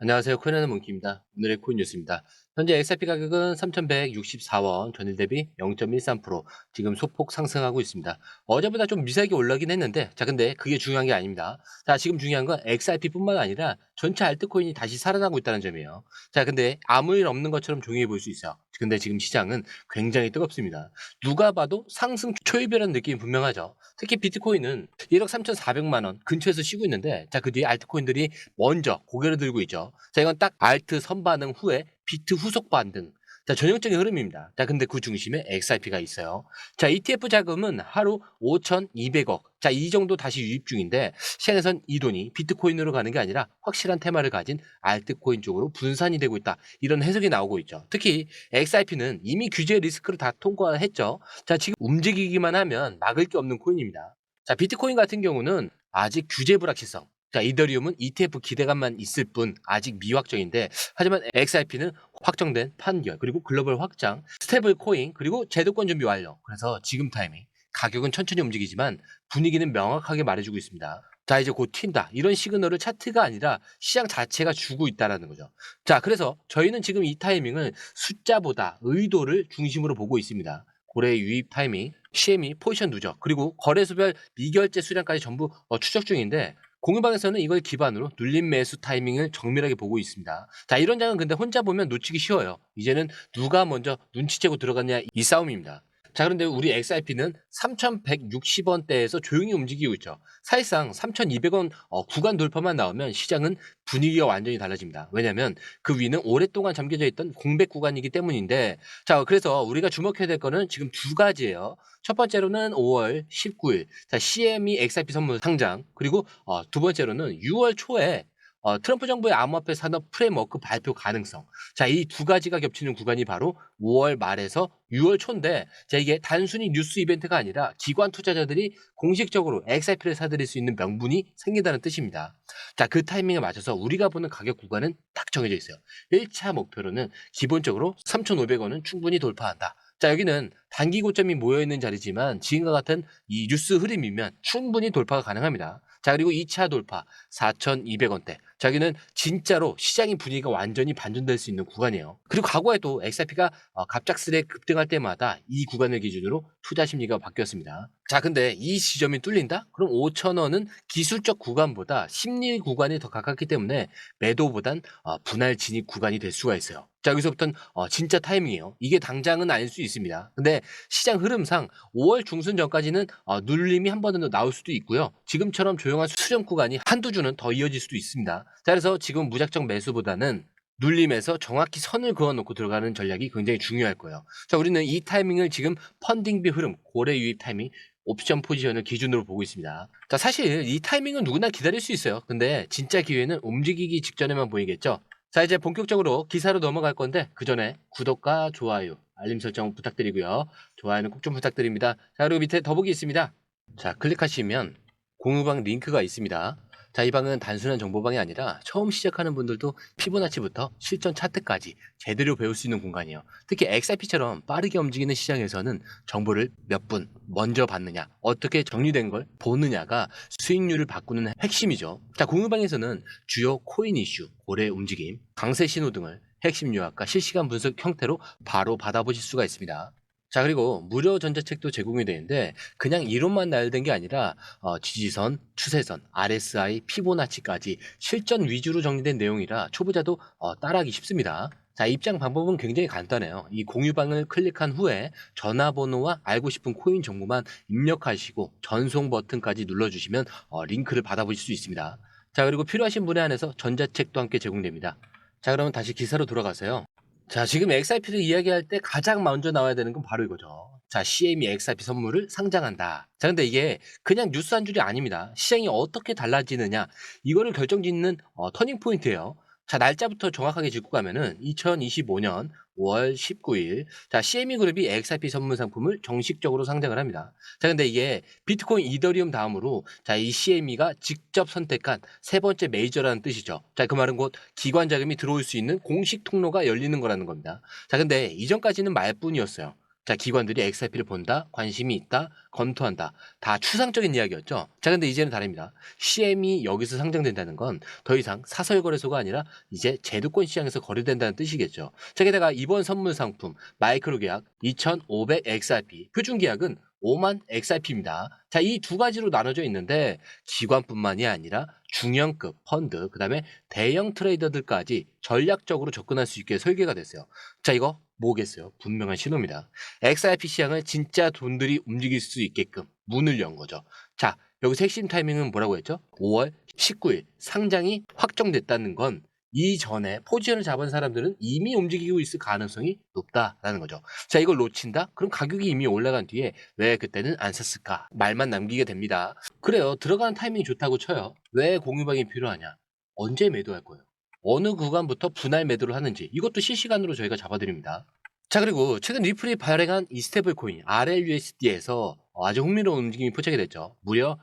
안녕하세요. 코인하는 몽키입니다. 오늘의 코인 뉴스입니다. 현재 XRP 가격은 3,164원, 전일 대비 0.13% 지금 소폭 상승하고 있습니다. 어제보다 좀 미세하게 올라긴 했는데, 자, 근데 그게 중요한 게 아닙니다. 자, 지금 중요한 건 XRP뿐만 아니라 전체 알트코인이 다시 살아나고 있다는 점이에요. 자, 근데 아무 일 없는 것처럼 조용해 보일 수 있어요. 근데 지금 시장은 굉장히 뜨겁습니다. 누가 봐도 상승 초입이라는 느낌이 분명하죠. 특히 비트코인은 1억 3,400만 원 근처에서 쉬고 있는데, 자, 그 뒤에 알트코인들이 먼저 고개를 들고 있죠. 자, 이건 딱 알트 선반응 후에 비트 후속 반등. 자, 전형적인 흐름입니다. 자, 근데 그 중심에 XRP가 있어요. 자, ETF 자금은 하루 5,200억. 자, 이 정도 다시 유입 중인데, 시장에선 이 돈이 비트코인으로 가는 게 아니라 확실한 테마를 가진 알트코인 쪽으로 분산이 되고 있다. 이런 해석이 나오고 있죠. 특히 XRP는 이미 규제 리스크를 다 통과했죠. 자, 지금 움직이기만 하면 막을 게 없는 코인입니다. 자, 비트코인 같은 경우는 아직 규제 불확실성. 자, 이더리움은 ETF 기대감만 있을 뿐 아직 미확정인데, 하지만 XRP는 확정된 판결, 그리고 글로벌 확장, 스테이블 코인, 그리고 제도권 준비 완료. 그래서 지금 타이밍, 가격은 천천히 움직이지만 분위기는 명확하게 말해주고 있습니다. 자, 이제 곧 튄다. 이런 시그널을 차트가 아니라 시장 자체가 주고 있다는 거죠. 자, 그래서 저희는 지금 이 타이밍을 숫자보다 의도를 중심으로 보고 있습니다. 고래 유입 타이밍, CME 포지션 누적, 그리고 거래소별 미결제 수량까지 전부 추적 중인데, 공유방에서는 이걸 기반으로 눌림 매수 타이밍을 정밀하게 보고 있습니다. 자, 이런 장은 근데 혼자 보면 놓치기 쉬워요. 이제는 누가 먼저 눈치채고 들어갔냐 이 싸움입니다. 자, 그런데 우리 XRP는 3,160원대에서 조용히 움직이고 있죠. 사실상 3,200원 구간 돌파만 나오면 시장은 분위기가 완전히 달라집니다. 왜냐하면 그 위는 오랫동안 잠겨져 있던 공백 구간이기 때문인데, 자, 그래서 우리가 주목해야 될 거는 지금 두 가지예요. 첫 번째로는 5월 19일, 자, CME XRP 선물 상장, 그리고 두 번째로는 6월 초에 트럼프 정부의 암호화폐 산업 프레임워크 발표 가능성. 자, 이 두 가지가 겹치는 구간이 바로 5월 말에서 6월 초인데, 자, 이게 단순히 뉴스 이벤트가 아니라 기관 투자자들이 공식적으로 XRP를 사들일 수 있는 명분이 생긴다는 뜻입니다. 자, 그 타이밍에 맞춰서 우리가 보는 가격 구간은 딱 정해져 있어요. 1차 목표로는 기본적으로 3,500원은 충분히 돌파한다. 자, 여기는 단기 고점이 모여있는 자리지만 지금과 같은 이 뉴스 흐름이면 충분히 돌파가 가능합니다. 자, 그리고 2차 돌파 4,200원대. 자, 여기는 진짜로 시장의 분위기가 완전히 반전될 수 있는 구간이에요. 그리고 과거에도 XRP가 갑작스레 급등할 때마다 이 구간을 기준으로 투자 심리가 바뀌었습니다. 자, 근데 이 지점이 뚫린다? 그럼 5,000원은 기술적 구간보다 심리 구간이 더 가깝기 때문에 매도보단 분할 진입 구간이 될 수가 있어요. 자, 여기서부터는 진짜 타이밍이에요. 이게 당장은 아닐 수 있습니다. 근데 시장 흐름상 5월 중순 전까지는 눌림이 한 번은 더 나올 수도 있고요. 지금처럼 조용한 수렴 구간이 한두 주는 더 이어질 수도 있습니다. 자, 그래서 지금 무작정 매수보다는 눌림에서 정확히 선을 그어놓고 들어가는 전략이 굉장히 중요할 거예요. 자, 우리는 이 타이밍을 지금 펀딩비 흐름, 고래 유입 타이밍, 옵션 포지션을 기준으로 보고 있습니다. 자, 사실 이 타이밍은 누구나 기다릴 수 있어요. 근데 진짜 기회는 움직이기 직전에만 보이겠죠. 자, 이제 본격적으로 기사로 넘어갈 건데, 그 전에 구독과 좋아요, 알림 설정 부탁드리고요. 좋아요는 꼭 좀 부탁드립니다. 자, 그리고 밑에 더보기 있습니다. 자, 클릭하시면 공유방 링크가 있습니다. 자, 이 방은 단순한 정보방이 아니라 처음 시작하는 분들도 피보나치부터 실전 차트까지 제대로 배울 수 있는 공간이에요. 특히 XRP처럼 빠르게 움직이는 시장에서는 정보를 몇 분 먼저 받느냐, 어떻게 정리된 걸 보느냐가 수익률을 바꾸는 핵심이죠. 자, 공유방에서는 주요 코인 이슈, 고래 움직임, 강세 신호 등을 핵심 요약과 실시간 분석 형태로 바로 받아보실 수가 있습니다. 자, 그리고 무료 전자책도 제공이 되는데, 그냥 이론만 나열된 게 아니라 지지선, 추세선, RSI, 피보나치까지 실전 위주로 정리된 내용이라 초보자도 따라하기 쉽습니다. 자, 입장 방법은 굉장히 간단해요. 이 공유방을 클릭한 후에 전화번호와 알고 싶은 코인 정보만 입력하시고 전송 버튼까지 눌러주시면 링크를 받아보실 수 있습니다. 자, 그리고 필요하신 분에 한해서 전자책도 함께 제공됩니다. 자, 그러면 다시 기사로 돌아가세요. 자, 지금 XRP를 이야기할 때 가장 먼저 나와야 되는 건 바로 이거죠. 자, CME XRP 선물을 상장한다. 자, 근데 이게 그냥 뉴스 한 줄이 아닙니다. 시장이 어떻게 달라지느냐, 이거를 결정짓는 터닝 포인트예요. 자, 날짜부터 정확하게 짚고 가면은 2025년 5월 19일, 자, CME 그룹이 XRP 선물 상품을 정식적으로 상장을 합니다. 자, 근데 이게 비트코인, 이더리움 다음으로, 자, 이 CME가 직접 선택한 세 번째 메이저라는 뜻이죠. 자, 그 말은 곧 기관 자금이 들어올 수 있는 공식 통로가 열리는 거라는 겁니다. 자, 근데 이전까지는 말뿐이었어요. 자, 기관들이 XRP를 본다, 관심이 있다, 검토한다. 다 추상적인 이야기였죠. 자, 근데 이제는 다릅니다. CM이 여기서 상장된다는 건 더 이상 사설거래소가 아니라 이제 제도권 시장에서 거래된다는 뜻이겠죠. 자, 게다가 이번 선물 상품 마이크로 계약 2,500 XRP, 표준 계약은 5만 XRP입니다. 자, 이 두 가지로 나눠져 있는데 기관뿐만이 아니라 중형급 펀드, 그다음에 대형 트레이더들까지 전략적으로 접근할 수 있게 설계가 됐어요. 자, 이거 뭐겠어요? 분명한 신호입니다. XRP 시장을 진짜 돈들이 움직일 수 있게끔 문을 연 거죠. 자, 여기서 핵심 타이밍은 뭐라고 했죠? 5월 19일 상장이 확정됐다는 건 이전에 포지션을 잡은 사람들은 이미 움직이고 있을 가능성이 높다라는 거죠. 자, 이걸 놓친다? 그럼 가격이 이미 올라간 뒤에 왜 그때는 안 샀을까? 말만 남기게 됩니다. 그래요. 들어가는 타이밍이 좋다고 쳐요. 왜 공유방이 필요하냐? 언제 매도할 거예요? 어느 구간부터 분할 매도를 하는지 이것도 실시간으로 저희가 잡아드립니다. 자, 그리고 최근 리플이 발행한 이 스테이블 코인 RLUSD에서 아주 흥미로운 움직임이 포착이 됐죠. 무려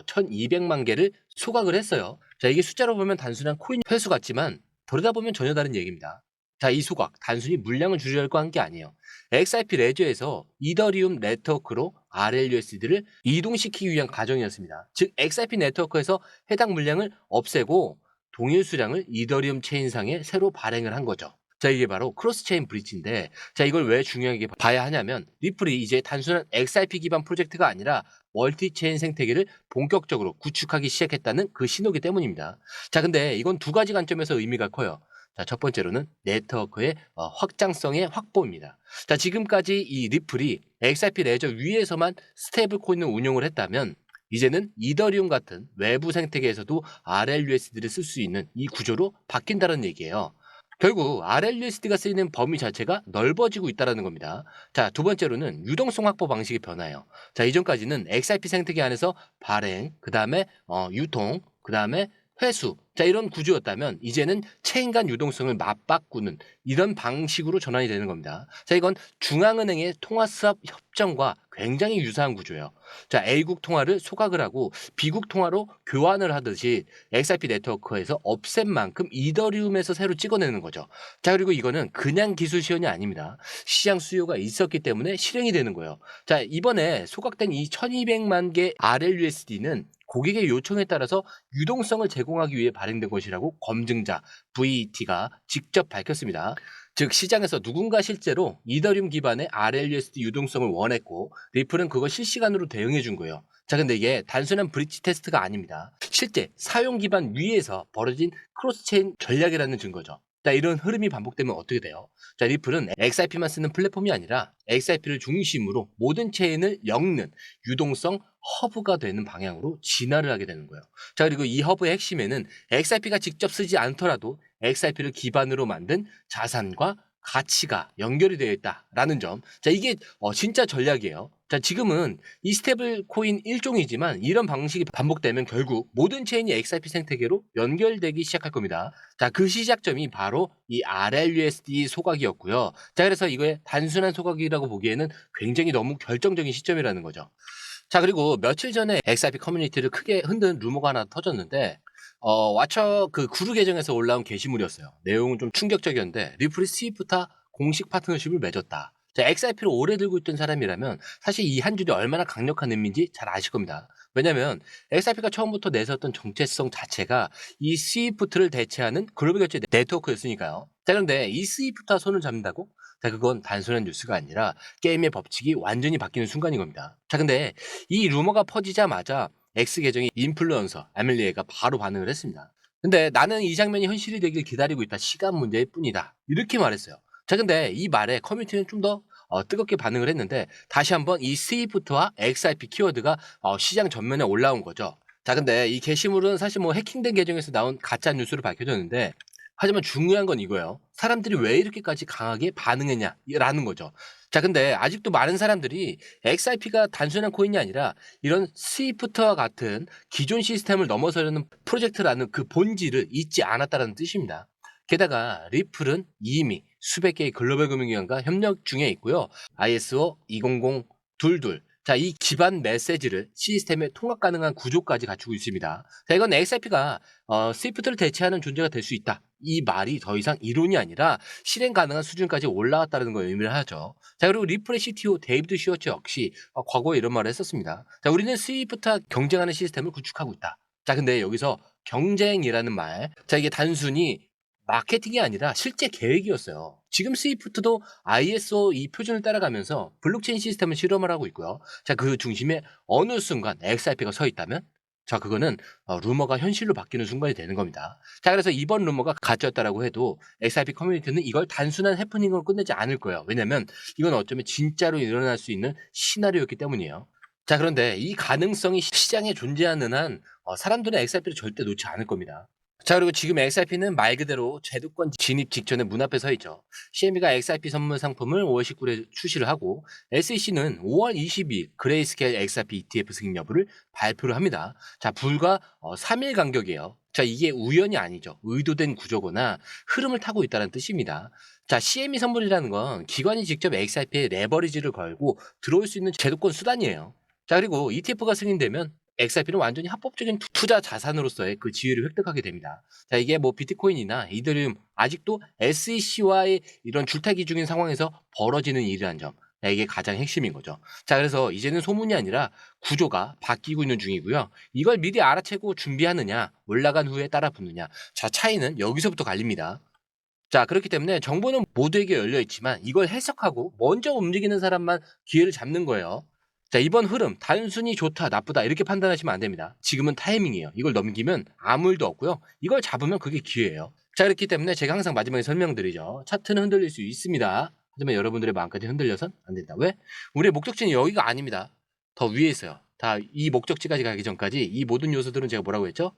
1200만 개를 소각을 했어요. 자, 이게 숫자로 보면 단순한 코인 회수 같지만 들여다보면 전혀 다른 얘기입니다. 자, 이 소각 단순히 물량을 줄이려고 한 게 아니에요. XRP 레저에서 이더리움 네트워크로 RLUSD를 이동시키기 위한 과정이었습니다. 즉 XRP 네트워크에서 해당 물량을 없애고 동일 수량을 이더리움 체인상에 새로 발행을 한 거죠. 자, 이게 바로 크로스 체인 브릿지인데, 자, 이걸 왜 중요하게 봐야 하냐면 리플이 이제 단순한 XRP 기반 프로젝트가 아니라 멀티 체인 생태계를 본격적으로 구축하기 시작했다는 그 신호기 때문입니다. 자, 근데 이건 두 가지 관점에서 의미가 커요. 자, 첫 번째로는 네트워크의 확장성의 확보입니다. 자, 지금까지 이 리플이 XRP 레저 위에서만 스테이블 코인을 운용을 했다면 이제는 이더리움 같은 외부 생태계에서도 RLUSD를 쓸 수 있는 이 구조로 바뀐다는 얘기예요. 결국 RLUSD가 쓰이는 범위 자체가 넓어지고 있다는 겁니다. 자, 두 번째로는 유동성 확보 방식의 변화예요. 자, 이전까지는 XRP 생태계 안에서 발행, 그 다음에 유통, 그 다음에 회수, 자, 이런 구조였다면 이제는 체인 간 유동성을 맞바꾸는 이런 방식으로 전환이 되는 겁니다. 자, 이건 중앙은행의 통화수합 협정과 굉장히 유사한 구조예요. 자, A국 통화를 소각을 하고 B국 통화로 교환을 하듯이 XRP 네트워크에서 없앤 만큼 이더리움에서 새로 찍어내는 거죠. 자, 그리고 이거는 그냥 기술 시연이 아닙니다. 시장 수요가 있었기 때문에 실행이 되는 거예요. 자, 이번에 소각된 이 1200만 개 RLUSD는 고객의 요청에 따라서 유동성을 제공하기 위해 발행된 것이라고 검증자 VET가 직접 밝혔습니다. 즉 시장에서 누군가 실제로 이더리움 기반의 RLUSD 유동성을 원했고 리플은 그걸 실시간으로 대응해 준 거예요. 자, 근데 이게 단순한 브릿지 테스트가 아닙니다. 실제 사용 기반 위에서 벌어진 크로스체인 전략이라는 증거죠. 자, 이런 흐름이 반복되면 어떻게 돼요? 자, 리플은 XRP만 쓰는 플랫폼이 아니라 XRP를 중심으로 모든 체인을 엮는 유동성 허브가 되는 방향으로 진화를 하게 되는 거예요. 자, 그리고 이 허브의 핵심에는 XRP가 직접 쓰지 않더라도 XRP를 기반으로 만든 자산과 가치가 연결이 되어 있다라는 점. 자, 이게 진짜 전략이에요. 자, 지금은 이 스테이블 코인 일종이지만 이런 방식이 반복되면 결국 모든 체인이 XRP 생태계로 연결되기 시작할 겁니다. 자, 그 시작점이 바로 이 RLUSD 소각이었고요. 자, 그래서 이거의 단순한 소각이라고 보기에는 굉장히 너무 결정적인 시점이라는 거죠. 자, 그리고 며칠 전에 XRP 커뮤니티를 크게 흔든 루머가 하나 터졌는데 왓처 그 구루 계정에서 올라온 게시물이었어요. 내용은 좀 충격적이었는데 리플이 스위프트와 공식 파트너십을 맺었다. 자, XRP를 오래 들고 있던 사람이라면 사실 이 한 줄이 얼마나 강력한 의미인지 잘 아실 겁니다. 왜냐면 XRP가 처음부터 내세웠던 정체성 자체가 이 스위프트를 대체하는 글로벌 결제 네트워크였으니까요. 자, 그런데 이 스위프트와 손을 잡는다고? 자, 그건 단순한 뉴스가 아니라 게임의 법칙이 완전히 바뀌는 순간인 겁니다. 자, 근데 이 루머가 퍼지자마자 X 계정의 인플루언서 아멜리에가 바로 반응을 했습니다. 근데 나는 이 장면이 현실이 되길 기다리고 있다. 시간 문제일 뿐이다. 이렇게 말했어요. 자, 근데 이 말에 커뮤니티는 좀 더 뜨겁게 반응을 했는데 다시 한번 이 스위프트와 XRP 키워드가 시장 전면에 올라온 거죠. 자, 근데 이 게시물은 사실 뭐 해킹된 계정에서 나온 가짜 뉴스로 밝혀졌는데 하지만 중요한 건 이거예요. 사람들이 왜 이렇게까지 강하게 반응했냐라는 거죠. 자, 근데 아직도 많은 사람들이 XRP가 단순한 코인이 아니라 이런 스위프트와 같은 기존 시스템을 넘어서려는 프로젝트라는 그 본질을 잊지 않았다는 뜻입니다. 게다가 리플은 이미 수백 개의 글로벌 금융기관과 협력 중에 있고요. ISO 20022 자, 이 기반 메시지를 시스템에 통합 가능한 구조까지 갖추고 있습니다. 자, 이건 XRP가 스위프트를 대체하는 존재가 될 수 있다. 이 말이 더 이상 이론이 아니라 실행 가능한 수준까지 올라왔다는 걸 의미를 하죠. 자, 그리고 리플의 CTO 데이비드 슈워츠 역시 과거에 이런 말을 했었습니다. 자, 우리는 스위프트와 경쟁하는 시스템을 구축하고 있다. 자, 근데 여기서 경쟁이라는 말, 자, 이게 단순히 마케팅이 아니라 실제 계획이었어요. 지금 스위프트도 ISO 이 표준을 따라가면서 블록체인 시스템을 실험을 하고 있고요. 자, 그 중심에 어느 순간 XRP가 서 있다면, 자, 그거는 루머가 현실로 바뀌는 순간이 되는 겁니다. 자, 그래서 이번 루머가 가짜였다라고 해도 XRP 커뮤니티는 이걸 단순한 해프닝으로 끝내지 않을 거예요. 왜냐면 이건 어쩌면 진짜로 일어날 수 있는 시나리오였기 때문이에요. 자, 그런데 이 가능성이 시장에 존재하는 한 사람들은 XRP를 절대 놓지 않을 겁니다. 자, 그리고 지금 XRP는 말 그대로 제도권 진입 직전에 문 앞에 서 있죠. CME가 XRP 선물 상품을 5월 19일에 출시를 하고 SEC는 5월 22일 그레이스케일 XRP ETF 승인 여부를 발표를 합니다. 자, 불과 3일 간격이에요. 자, 이게 우연이 아니죠. 의도된 구조거나 흐름을 타고 있다는 뜻입니다. 자, CME 선물이라는 건 기관이 직접 XRP에 레버리지를 걸고 들어올 수 있는 제도권 수단이에요. 자, 그리고 ETF가 승인되면 XRP는 완전히 합법적인 투자 자산으로서의 그 지위를 획득하게 됩니다. 자, 이게 뭐 비트코인이나 이더리움 아직도 SEC와의 이런 줄타기 중인 상황에서 벌어지는 일이란 점. 자, 이게 가장 핵심인 거죠. 자, 그래서 이제는 소문이 아니라 구조가 바뀌고 있는 중이고요. 이걸 미리 알아채고 준비하느냐, 올라간 후에 따라 붙느냐. 자, 차이는 여기서부터 갈립니다. 자, 그렇기 때문에 정보는 모두에게 열려 있지만 이걸 해석하고 먼저 움직이는 사람만 기회를 잡는 거예요. 자, 이번 흐름 단순히 좋다, 나쁘다 이렇게 판단하시면 안 됩니다. 지금은 타이밍이에요. 이걸 넘기면 아무 일도 없고요. 이걸 잡으면 그게 기회예요. 자, 그렇기 때문에 제가 항상 마지막에 설명드리죠. 차트는 흔들릴 수 있습니다. 하지만 여러분들의 마음까지 흔들려선 안 된다. 왜? 우리의 목적지는 여기가 아닙니다. 더 위에 있어요. 다 이 목적지까지 가기 전까지 이 모든 요소들은 제가 뭐라고 했죠?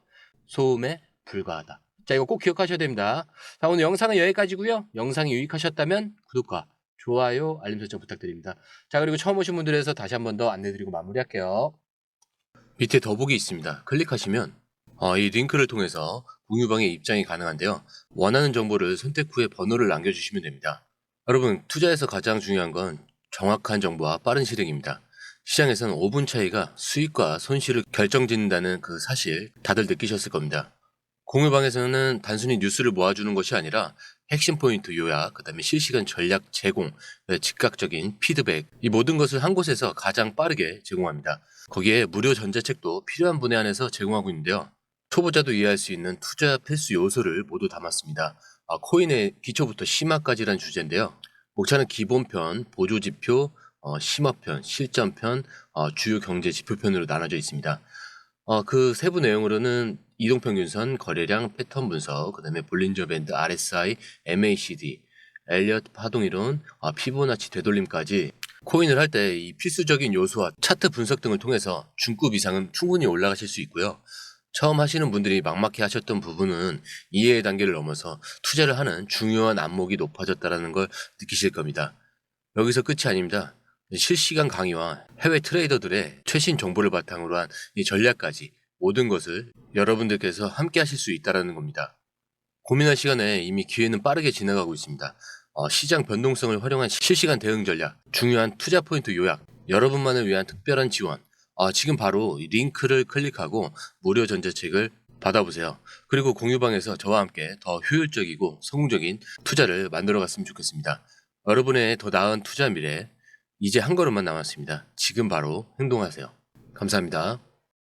소음에 불과하다. 자, 이거 꼭 기억하셔야 됩니다. 자, 오늘 영상은 여기까지고요. 영상이 유익하셨다면 구독과 좋아요, 알림 설정 부탁드립니다. 자, 그리고 처음 오신 분들에서 다시 한 번 더 안내드리고 마무리할게요. 밑에 더보기 있습니다. 클릭하시면 이 링크를 통해서 공유방에 입장이 가능한데요. 원하는 정보를 선택 후에 번호를 남겨주시면 됩니다. 여러분, 투자에서 가장 중요한 건 정확한 정보와 빠른 실행입니다. 시장에서는 5분 차이가 수익과 손실을 결정짓는다는 그 사실 다들 느끼셨을 겁니다. 공유방에서는 단순히 뉴스를 모아주는 것이 아니라 핵심 포인트 요약, 그 다음에 실시간 전략 제공, 즉각적인 피드백, 이 모든 것을 한 곳에서 가장 빠르게 제공합니다. 거기에 무료 전자책도 필요한 분야 안에서 제공하고 있는데요. 초보자도 이해할 수 있는 투자 필수 요소를 모두 담았습니다. 코인의 기초부터 심화까지란 주제인데요. 목차는 기본편, 보조지표, 심화편, 실전편, 주요 경제 지표편으로 나눠져 있습니다. 그 세부 내용으로는 이동평균선, 거래량, 패턴 분석, 그 다음에 볼린저 밴드, RSI, MACD, 엘리엇 파동이론, 피보나치 되돌림까지 코인을 할 때 이 필수적인 요소와 차트 분석 등을 통해서 중급 이상은 충분히 올라가실 수 있고요. 처음 하시는 분들이 막막해 하셨던 부분은 이해의 단계를 넘어서 투자를 하는 중요한 안목이 높아졌다는 걸 느끼실 겁니다. 여기서 끝이 아닙니다. 실시간 강의와 해외 트레이더들의 최신 정보를 바탕으로 한 이 전략까지 모든 것을 여러분들께서 함께 하실 수 있다는 겁니다. 고민할 시간에 이미 기회는 빠르게 지나가고 있습니다. 시장 변동성을 활용한 실시간 대응 전략, 중요한 투자 포인트 요약, 여러분만을 위한 특별한 지원, 지금 바로 이 링크를 클릭하고 무료 전자책을 받아보세요. 그리고 공유방에서 저와 함께 더 효율적이고 성공적인 투자를 만들어 갔으면 좋겠습니다. 여러분의 더 나은 투자 미래, 이제 한 걸음만 남았습니다. 지금 바로 행동하세요. 감사합니다.